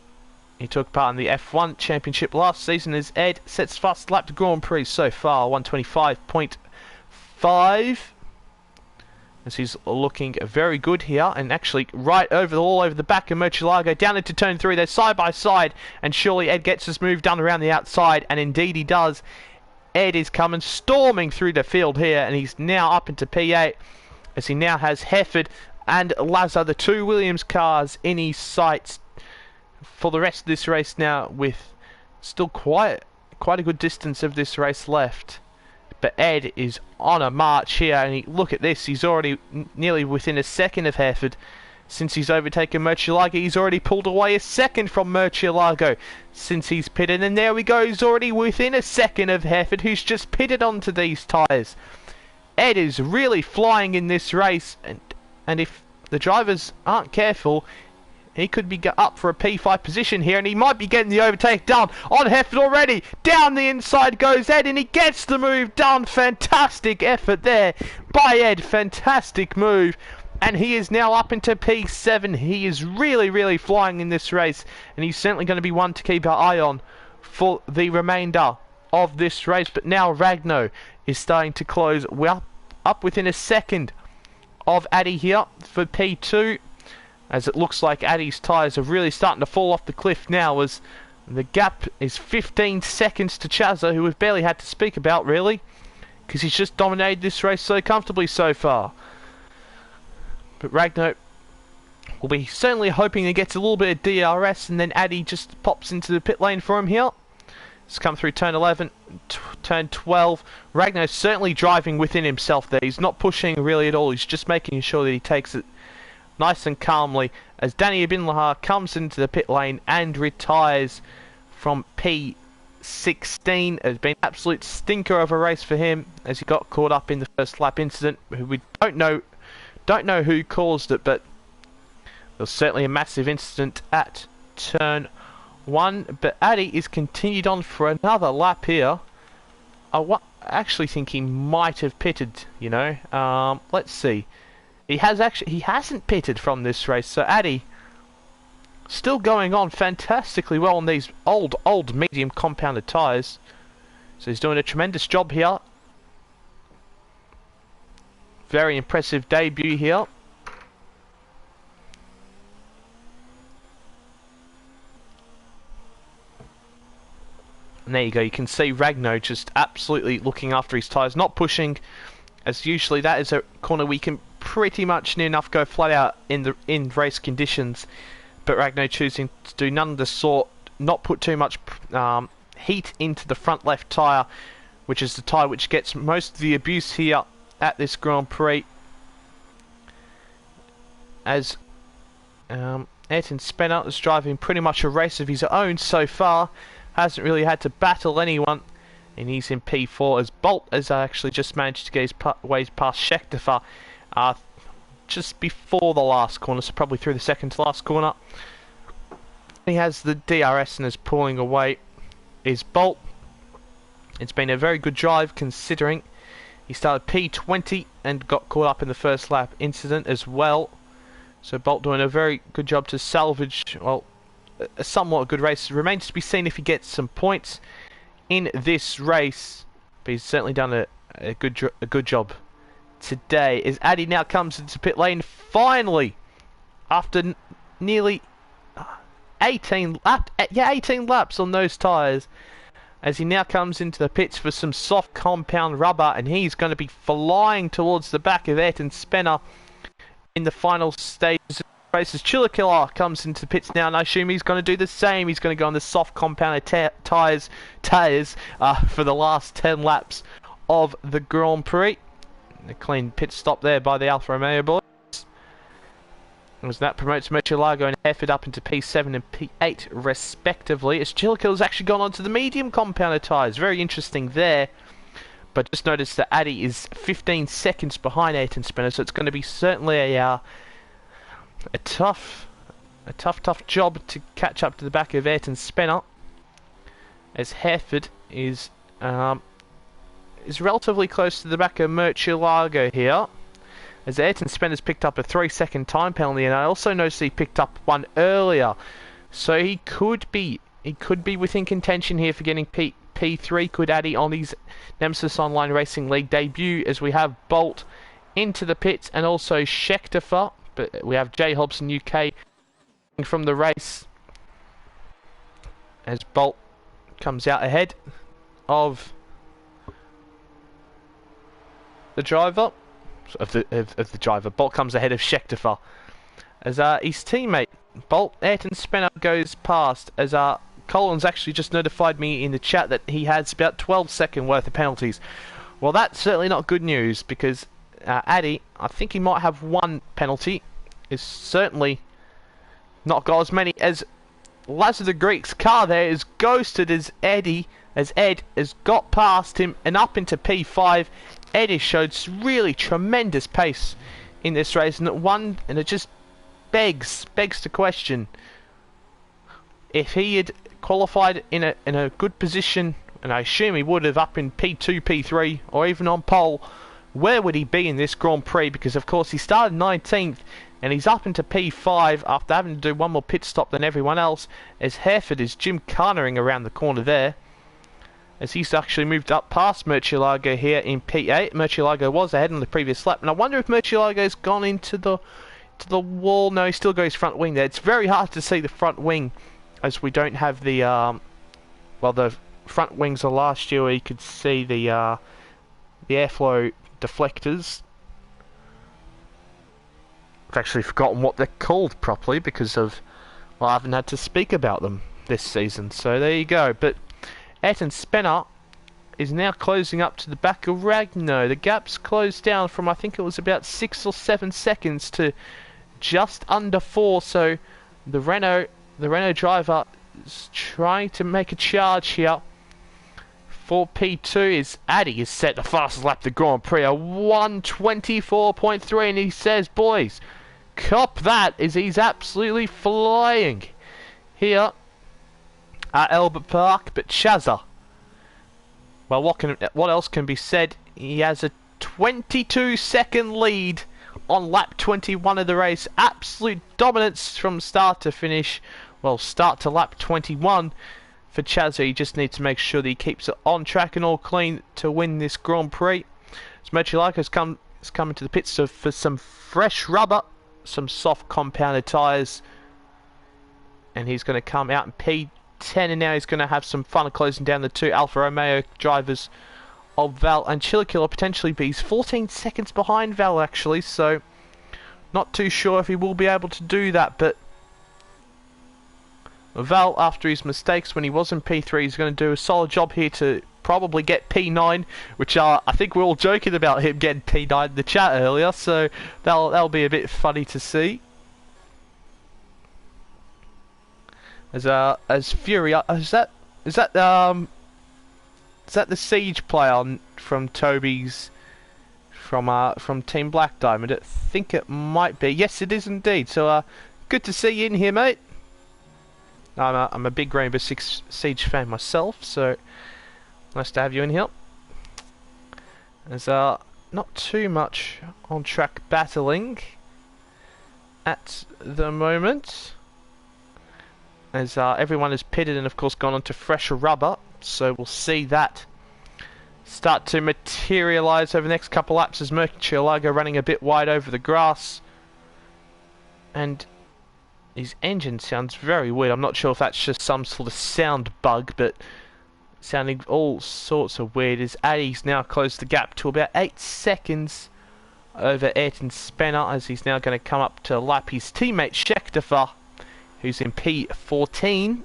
he took part in the F1 Championship last season, as Ed sets fast lap to Grand Prix so far, 125.5. As he's looking very good here, and actually right over all over the back of Murcielago, down into turn 3, they're side by side, and surely Ed gets his move done around the outside, and indeed he does. Ed is coming storming through the field here, and he's now up into P8, as he now has Hefford and Lazar, the two Williams cars, in his sights for the rest of this race now, with still quite a good distance of this race left. But Ed is on a march here, and look at this, he's already nearly within a second of Hereford. Since he's overtaken Murcielago, he's already pulled away a second from Murcielago since he's pitted, and there we go, he's already within a second of Hereford, who's just pitted onto these tyres. Ed is really flying in this race, and if the drivers aren't careful, he could be up for a P5 position here, and he might be getting the overtake done on Hefford already. Down the inside goes Ed, and he gets the move done. Fantastic effort there by Ed. Fantastic move. And he is now up into P7. He is really flying in this race, and he's certainly going to be one to keep our eye on for the remainder of this race. But now Ragno is starting to close. We're up within a second of Addy here for P2, as it looks like Addy's tyres are really starting to fall off the cliff now, as the gap is 15 seconds to Chazza, who we've barely had to speak about really, because he's just dominated this race so comfortably so far. But Ragno will be certainly hoping he gets a little bit of DRS, and then Addy just pops into the pit lane for him here. It's come through turn 11, turn 12. Ragno's certainly driving within himself there. He's not pushing really at all. He's just making sure that he takes it nice and calmly, as Danny Abinlahar comes into the pit lane and retires from P16. It's been an absolute stinker of a race for him, as he got caught up in the first lap incident. We don't know who caused it, but there was certainly a massive incident at turn 1. But Addy is continued on for another lap here. I actually think he might have pitted, you know. Let's see. He hasn't pitted from this race, so Addy still going on fantastically well on these old medium compounded tyres. So he's doing a tremendous job here. Very impressive debut here. And there you go, you can see Ragno just absolutely looking after his tyres, not pushing, as usually that is a corner we can pretty much near enough go flat out in race conditions. But Ragno choosing to do none of the sort, not put too much heat into the front left tyre, which is the tyre which gets most of the abuse here at this Grand Prix, as Ayrton Spener is driving pretty much a race of his own so far, hasn't really had to battle anyone, and he's in P4, as Bolt has actually just managed to get his ways past Scheckter just before the last corner, so probably through the second to last corner. He has the DRS and is pulling away is Bolt. It's been a very good drive considering he started P20 and got caught up in the first lap incident as well. So Bolt doing a very good job to salvage, well, a somewhat good race. It remains to be seen if he gets some points in this race, but he's certainly done a good job today. As Addy now comes into pit lane finally, after nearly 18 laps on those tyres, as he now comes into the pits for some soft compound rubber, and he's going to be flying towards the back of Ayrton Spener in the final stages of the race. As Chillakilla comes into the pits now, and I assume he's going to do the same. He's going to go on the soft compounded tyres for the last 10 laps of the Grand Prix. A clean pit stop there by the Alfa Romeo boys. As that promotes Murcielago and Hefford up into P7 and P8 respectively, as Chillakill's actually gone on to the medium compounded tyres. Very interesting there. But just notice that Addy is 15 seconds behind Ayrton Spener, so it's going to be certainly a tough job to catch up to the back of Ayrton Spener, as Hefford is relatively close to the back of Murcielago here, as Ayrton Spener's picked up a 3-second time penalty, and I also noticed he picked up one earlier, so he could be within contention here for getting P3. Could Addy on his Nemesis Online Racing League debut, as we have Bolt into the pits and also Scheckter, but we have Jay Hobson UK from the race, as Bolt comes out ahead of the driver. Of the driver. Bolt comes ahead of Scheckter, as his teammate Bolt, Ayrton Spener, goes past, as Colin's actually just notified me in the chat that he has about 12-second worth of penalties. Well, that's certainly not good news, because Addy, I think he might have one penalty, is certainly not got as many, as Lazar the Greek's car there is ghosted, as Ed has got past him and up into P5. Ed has showed really tremendous pace in this race, and it just begs the question: if he had qualified in a good position, and I assume he would have up in P2, P3, or even on pole, where would he be in this Grand Prix? Because of course he started 19th, and he's up into P5 after having to do one more pit stop than everyone else, as Hereford is gymkhanering around the corner there, as he's actually moved up past Murcielago here in P8. Murcielago was ahead on the previous lap, and I wonder if Murcielago's gone into the wall. No, he still goes front wing there. It's very hard to see the front wing, as we don't have the well, the front wings of last year where you could see the airflow deflectors. I've actually forgotten what they're called properly because of, well, I haven't had to speak about them this season, so there you go. But Ayrton Spence is now closing up to the back of Ragno. The gap's closed down from, I think it was about 6 or 7 seconds to just under 4, so the Renault driver is trying to make a charge here. For P2 is Addy is set the fastest lap the Grand Prix, a 1:24.3, and he says, boys, cop that, as he's absolutely flying here at Albert Park. But Chazza, well, what else can be said? He has a 22-second lead on lap 21 of the race. Absolute dominance from start to finish. Well, start to lap 21 for Chazza. He just needs to make sure that he keeps it on track and all clean to win this Grand Prix. So Murcielago's come into the pits for some fresh rubber, some soft compounded tyres, and he's going to come out in P10, and now he's going to have some fun closing down the two Alfa Romeo drivers of Val and Chilicula. Potentially be 14 seconds behind Val actually, so not too sure if he will be able to do that. But Val, after his mistakes when he was in P3, is going to do a solid job here to probably get P9, which I think we're all joking about him getting P9 in the chat earlier, so that'll be a bit funny to see. As Fury, is that the Siege player from Toby's from Team Black Diamond? I think it might be. Yes, it is indeed. So good to see you in here, mate. I'm a big Rainbow Six Siege fan myself, so nice to have you in here. There's not too much on track battling at the moment, as everyone is pitted and of course gone on to fresher rubber, so we'll see that start to materialise over the next couple laps as Murcielago running a bit wide over the grass, and his engine sounds very weird. I'm not sure if that's just some sort of sound bug, but sounding all sorts of weird. As Addy's now closed the gap to about 8 seconds over Ayrton Spence, as he's now going to come up to lap his teammate Scheckter, who's in P14.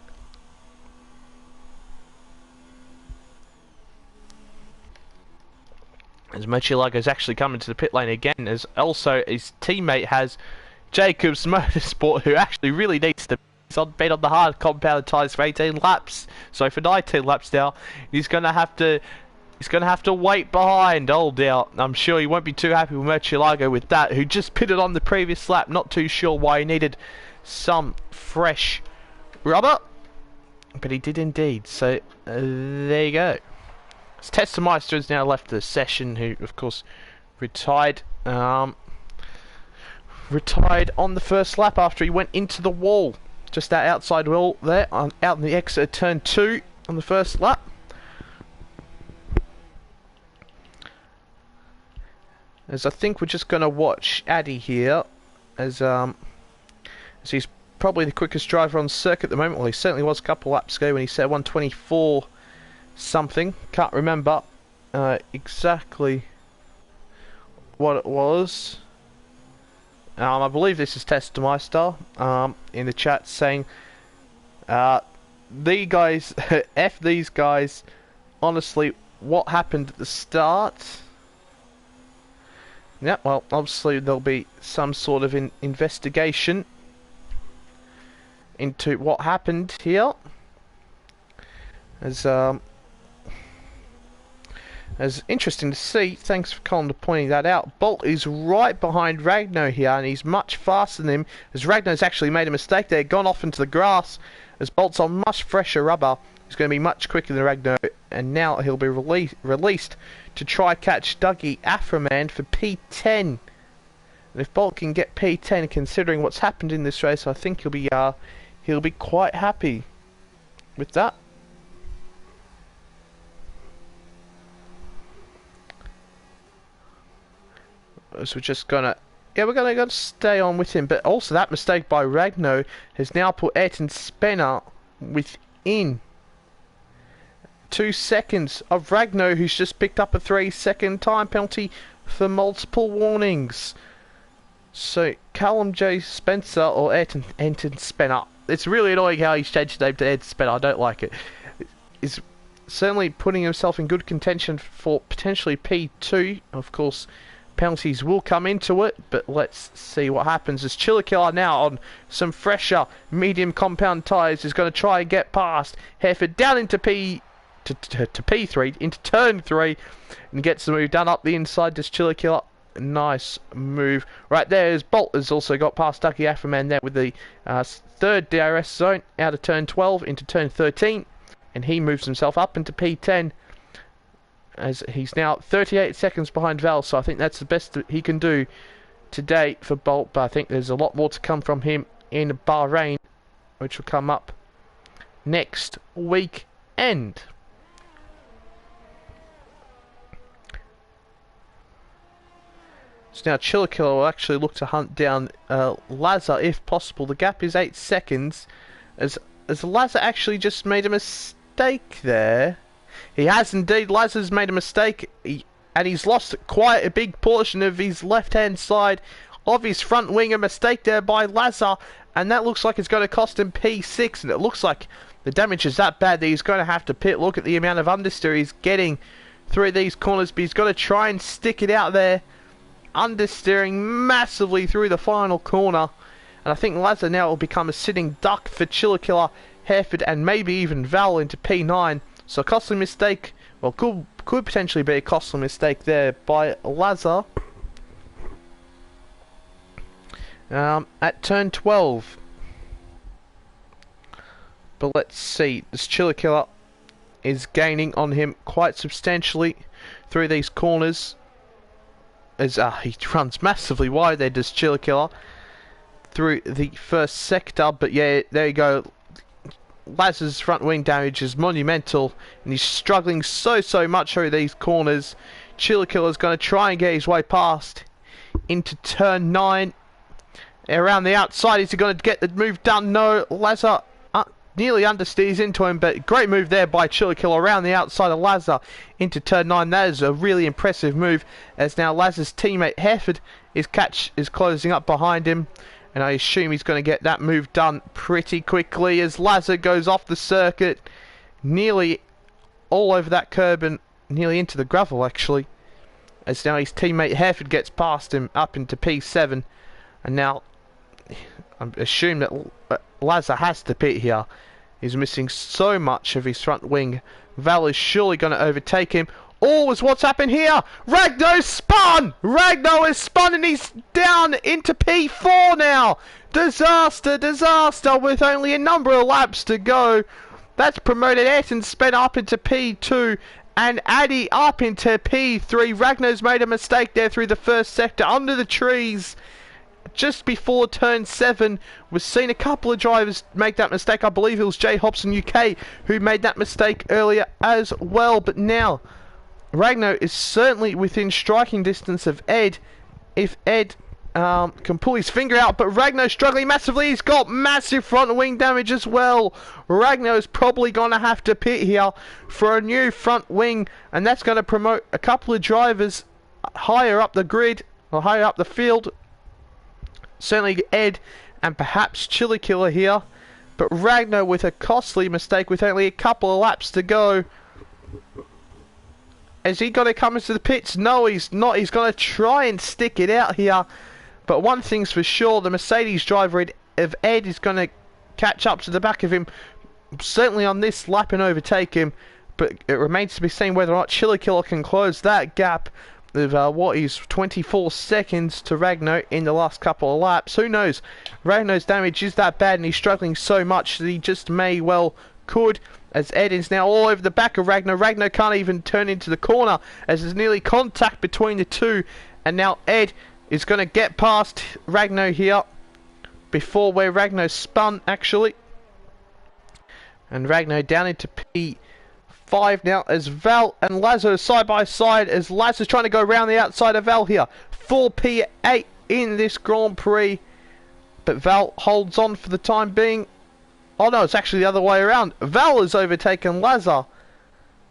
As Murcielago's actually coming to the pit lane again, as also his teammate has Jacobs Motorsport, who actually really needs to been on the hard compounded tyres for 18 laps. So for 19 laps now, he's going to have to wait behind. Oh dear, I'm sure he won't be too happy with Murcielago with that, who just pitted on the previous lap. Not too sure why he needed some fresh rubber, but he did indeed. So there you go. Testameister has now left the session, who of course retired. Retired on the first lap after he went into the wall, just that outside wall there, out in the exit of turn 2 on the first lap. As I think we're just going to watch Addy here, as he's probably the quickest driver on circuit at the moment. Well, he certainly was a couple laps ago when he said 124 something. Can't remember exactly what it was. I believe this is Testameister in the chat saying, the guys, F these guys, honestly, what happened at the start? Yeah, well, obviously there'll be some sort of investigation into what happened here. As It's interesting to see. Thanks for Colin pointing that out. Bolt is right behind Ragno here, and he's much faster than him, as Ragno's actually made a mistake there, gone off into the grass, as Bolt's on much fresher rubber. He's going to be much quicker than Ragno, and now he'll be released to try catch Dougie Aframan for P10. And if Bolt can get P10, considering what's happened in this race, I think he'll be quite happy with that. So we're just gonna, we're gonna stay on with him. But also that mistake by Ragno has now put Ayrton Spener within 2 seconds of Ragno, who's just picked up a 3-second time penalty for multiple warnings. So Callum J. Spencer or Ayrton Spener. It's really annoying how he's changed his name to Ayrton Spener. I don't like it. Is certainly putting himself in good contention for potentially P2. Of course, penalties will come into it, but let's see what happens as Chillakilla now on some fresher medium compound tyres is going to try and get past Hereford down into P3 into turn 3 and gets the move done up the inside. Does Chillakilla? Nice move right there, as Bolt has also got past Dougie Aframan there with the third DRS zone out of turn 12 into turn 13, and he moves himself up into P10 as he's now 38 seconds behind Val. So I think that's the best that he can do today for Bolt, but I think there's a lot more to come from him in Bahrain, which will come up next weekend. So now Chillakilla will actually look to hunt down Lazar if possible. The gap is 8 seconds, as Lazar actually just made a mistake there. He has indeed. Lazar's made a mistake, and he's lost quite a big portion of his left-hand side of his front wing. A mistake there by Lazar, and that looks like it's going to cost him P6, and it looks like the damage is that bad that he's going to have to pit. Look at the amount of understeer he's getting through these corners, but he's got to try and stick it out there, understeering massively through the final corner. And I think Lazar now will become a sitting duck for Chillakilla, Hereford, and maybe even Val into P9. So a costly mistake, well, could potentially be a costly mistake there by Lazar. At turn 12. But let's see, this Chillakilla is gaining on him quite substantially through these corners, as he runs massively wide there, does Chillakilla, through the first sector. But yeah, there you go. Lazar's front wing damage is monumental, and he's struggling so much through these corners. Chillakilla's going to try and get his way past into turn 9. Around the outside, is he going to get the move done? No, Lazar nearly understeers into him, but great move there by Chillakilla around the outside of Lazar into turn 9. That is a really impressive move, as now Lazar's teammate Hereford is closing up behind him. And I assume he's going to get that move done pretty quickly, as Lazar goes off the circuit, nearly all over that curb and nearly into the gravel actually. As now his teammate Hereford gets past him up into P7. And now I assume that Lazar has to pit here. He's missing so much of his front wing. Val is surely going to overtake him. Oh, is what's happened here? Ragno spun! Ragno is spun and he's down into P4 now! Disaster, disaster, with only a number of laps to go. That's promoted Ayrton Spener up into P2 and Addy up into P3. Ragno's made a mistake there through the first sector under the trees. Just before turn 7, we've seen a couple of drivers make that mistake. I believe it was Jay Hobson UK who made that mistake earlier as well. But now Ragno is certainly within striking distance of Ed, if Ed can pull his finger out. But Ragno's struggling massively. He's got massive front wing damage as well. Ragno's probably going to have to pit here for a new front wing, and that's going to promote a couple of drivers higher up the grid, or higher up the field. Certainly Ed and perhaps Chillakilla here. But Ragno with a costly mistake with only a couple of laps to go. Has he got to come into the pits? No, he's not. He's going to try and stick it out here. But one thing's for sure, the Mercedes driver of Ed is going to catch up to the back of him, certainly on this lap, and overtake him. but it remains to be seen whether or not Chillakilla can close that gap of what is 24 seconds to Ragno in the last couple of laps. Who knows? Ragno's damage is that bad and he's struggling so much that he just may well could, as Ed is now all over the back of Ragno. Ragno can't even turn into the corner as there's nearly contact between the two, and now Ed is going to get past Ragno here before where Ragno spun actually, and Ragno down into P5 now as Val and Lazo are side by side, as Lazo's trying to go around the outside of Val here. 4P8 in this Grand Prix, but Val holds on for the time being. Oh no, it's actually the other way around. Val has overtaken Lazo.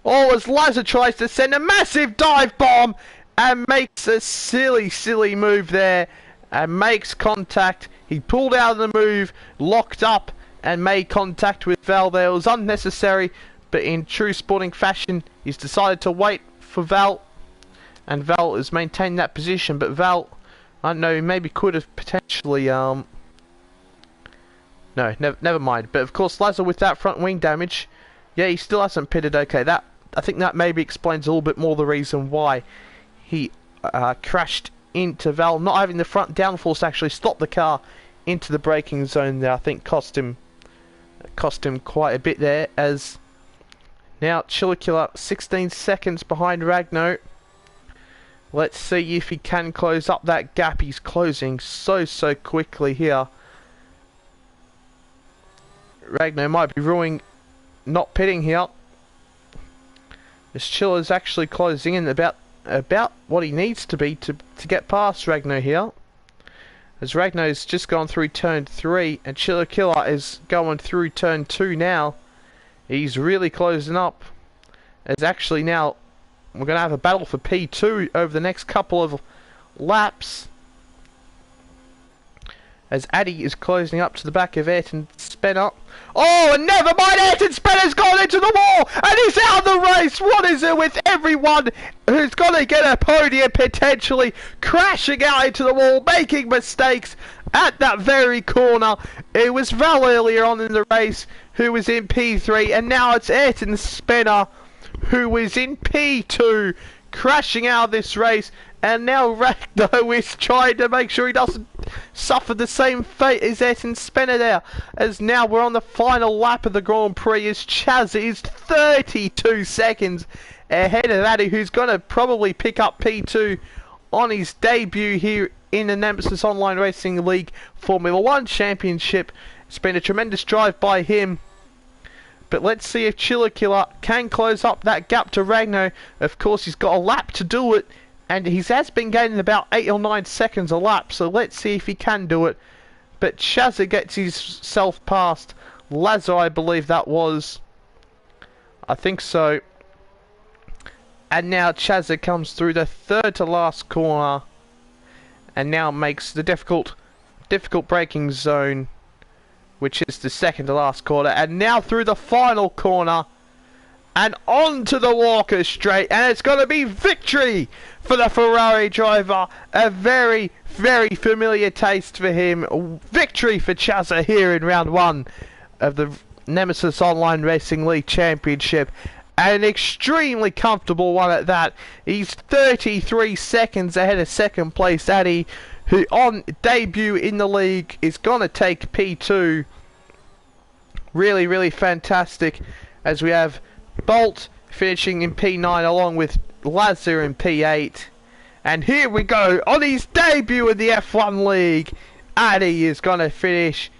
Oh, as Lazo tries to send a massive dive bomb and makes a silly move there and makes contact. He pulled out of the move, locked up and made contact with Val there. It was unnecessary, but in true sporting fashion, he's decided to wait for Val, and Val has maintained that position. But Val, I don't know, maybe could have potentially no, never mind. But of course, Lazo with that front wing damage, yeah, he still hasn't pitted. Okay, that I think that maybe explains a little bit more the reason why he crashed into Val. Not having the front downforce to actually stop the car into the braking zone there, I think cost him quite a bit there. As now Chillakilla 16 seconds behind Ragno. Let's see if he can close up that gap. He's closing so quickly here. Ragno might be ruining not pitting here. This Chilla's actually closing in about what he needs to be to get past Ragno here. As Ragno's just gone through turn 3 and Chillakilla is going through turn 2 now. He's really closing up. As actually now we're going to have a battle for P2 over the next couple of laps. As Addy is closing up to the back of Ayrton Spener. Oh, and never mind, Ayrton Spener's gone into the wall and he's out of the race. What is it with everyone who's going to get a podium potentially crashing out into the wall, making mistakes at that very corner? It was Val earlier on in the race who was in P3, and now it's Ayrton Spener who is in P2 crashing out of this race. And now Ragno is trying to make sure he doesn't suffer the same fate as Ayrton Spener there. As now we're on the final lap of the Grand Prix, as Chaz is 32 seconds ahead of Addy, who's going to probably pick up P2 on his debut here in the Nemesis Online Racing League Formula 1 Championship. It's been a tremendous drive by him. But let's see if Chillakilla can close up that gap to Ragno. Of course, he's got a lap to do it, and he has been gaining about 8 or 9 seconds a lap, so let's see if he can do it. But Chazza gets himself past Lazo, I believe that was. I think so. And now Chazza comes through the third to last corner, and now makes the difficult braking zone, which is the second to last corner, and now through the final corner and onto the Walker Straight, and it's going to be victory for the Ferrari driver. A very familiar taste for him. Victory for Chazza here in round 1 of the Nemesis Online Racing League Championship. An extremely comfortable one at that. He's 33 seconds ahead of second place Addy, who on debut in the league is going to take P2. Really fantastic, as we have Bolt finishing in P9 along with Lazar in P8. And here we go, on his debut in the F1 League, Addy is going to finish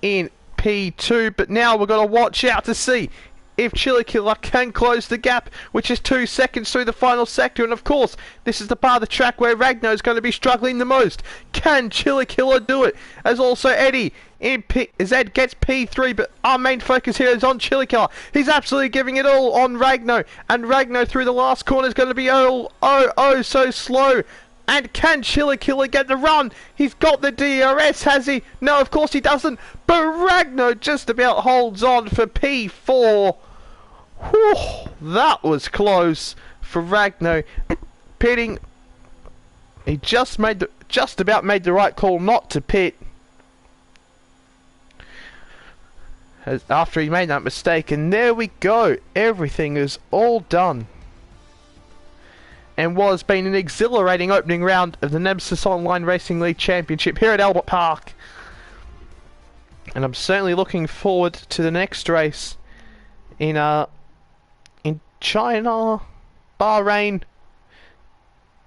in P2. But now we're going to watch out to see if Chillakilla can close the gap, which is 2 seconds through the final sector. And of course, this is the part of the track where Ragno is going to be struggling the most. Can Chillakilla do it? As also Eddie in as Ed gets P3, but our main focus here is on Chillakilla. He's absolutely giving it all on Ragno, and Ragno through the last corner is going to be oh so slow. And can Chillakilla get the run? He's got the DRS, has he? No, of course he doesn't. But Ragno just about holds on for P4. Whew, that was close for Ragno. Pitting. He just about made the right call not to pit. after he made that mistake, and there we go. Everything is all done. And what has been an exhilarating opening round of the Nemesis Online Racing League Championship here at Albert Park. And I'm certainly looking forward to the next race in China, Bahrain.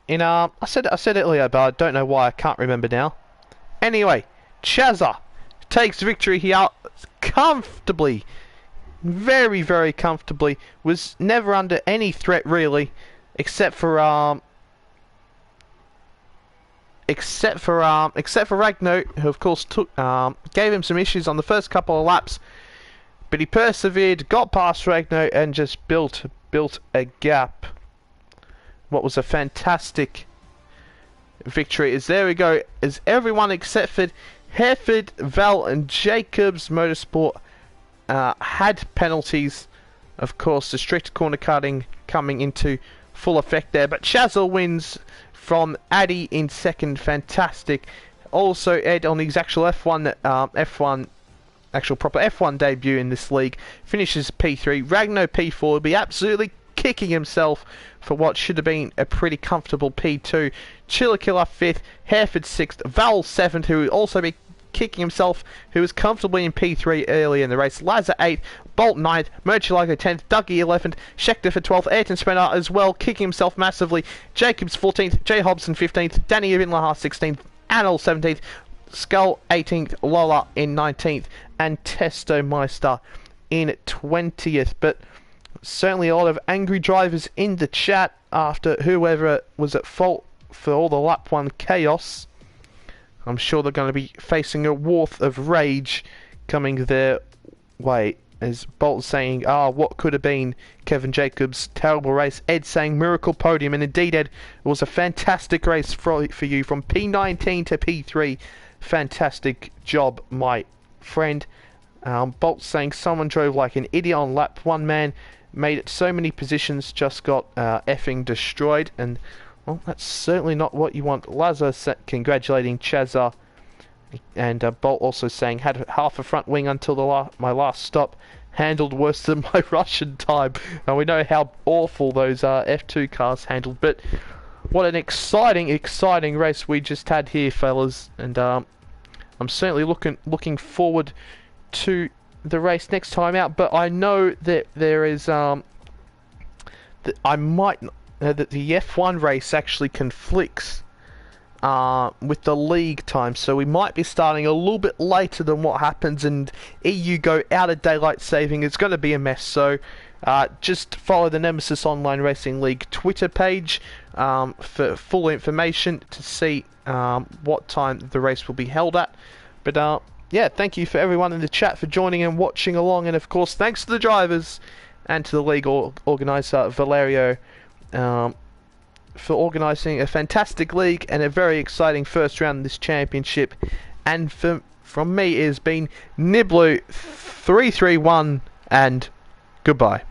I said it earlier, but I don't know why. I can't remember now. Anyway, Chazza takes victory here comfortably, very, very comfortably. Was never under any threat really, except for Ragno, who of course gave him some issues on the first couple of laps, but he persevered, got past Ragno, and just built a gap. What was a fantastic victory. As there we go, as everyone except for Hereford, Val and Jacobs Motorsport had penalties. Of course, the strict corner cutting coming into full effect there, but Chazza wins from Addy in second. Fantastic. Also Ed on his actual proper F1 debut in this league finishes P3. Ragno P4 will be absolutely kicking himself for what should have been a pretty comfortable P2. Chillakilla 5th, Hereford 6th, Val 7th, who will also be kicking himself, who was comfortably in P3 early in the race. Lazar 8th, Bolt 9th, Murcielago 10th, Dougie 11th, Schechter for 12th, Ayrton Sprinter as well, kicking himself massively. Jacobs 14th, Jay Hobson 15th, Danny Vinlaha 16th, Anil 17th, Skull 18th, Lola in 19th, and Testo Meister in 20th. But certainly a lot of angry drivers in the chat after whoever was at fault for all the lap 1 chaos. I'm sure they're going to be facing a warmth of rage coming their way. As Bolt saying, what could have been Kevin Jacobs' terrible race. Ed saying miracle podium, and indeed Ed, it was a fantastic race for you from P19 to P3. Fantastic job, my friend. Bolt saying someone drove like an idiot on lap 1, man. Made it so many positions, just got effing destroyed. And well, that's certainly not what you want. Lazar congratulating Chazza. And Bolt also saying, had half a front wing until my last stop. Handled worse than my Russian time. And we know how awful those F2 cars handled. But what an exciting race we just had here, fellas. And I'm certainly looking forward to the race next time out. But I know that there is that the F1 race actually conflicts with the league time, so we might be starting a little bit later than what happens, and EU go out of daylight saving. It's going to be a mess. So just follow the Nemesis Online Racing League Twitter page for full information to see what time the race will be held at. But yeah, thank you for everyone in the chat for joining and watching along, and of course thanks to the drivers and to the league organiser Valerio for organising a fantastic league and a very exciting first round of this championship. And from me, it has been Niblu 331, and goodbye.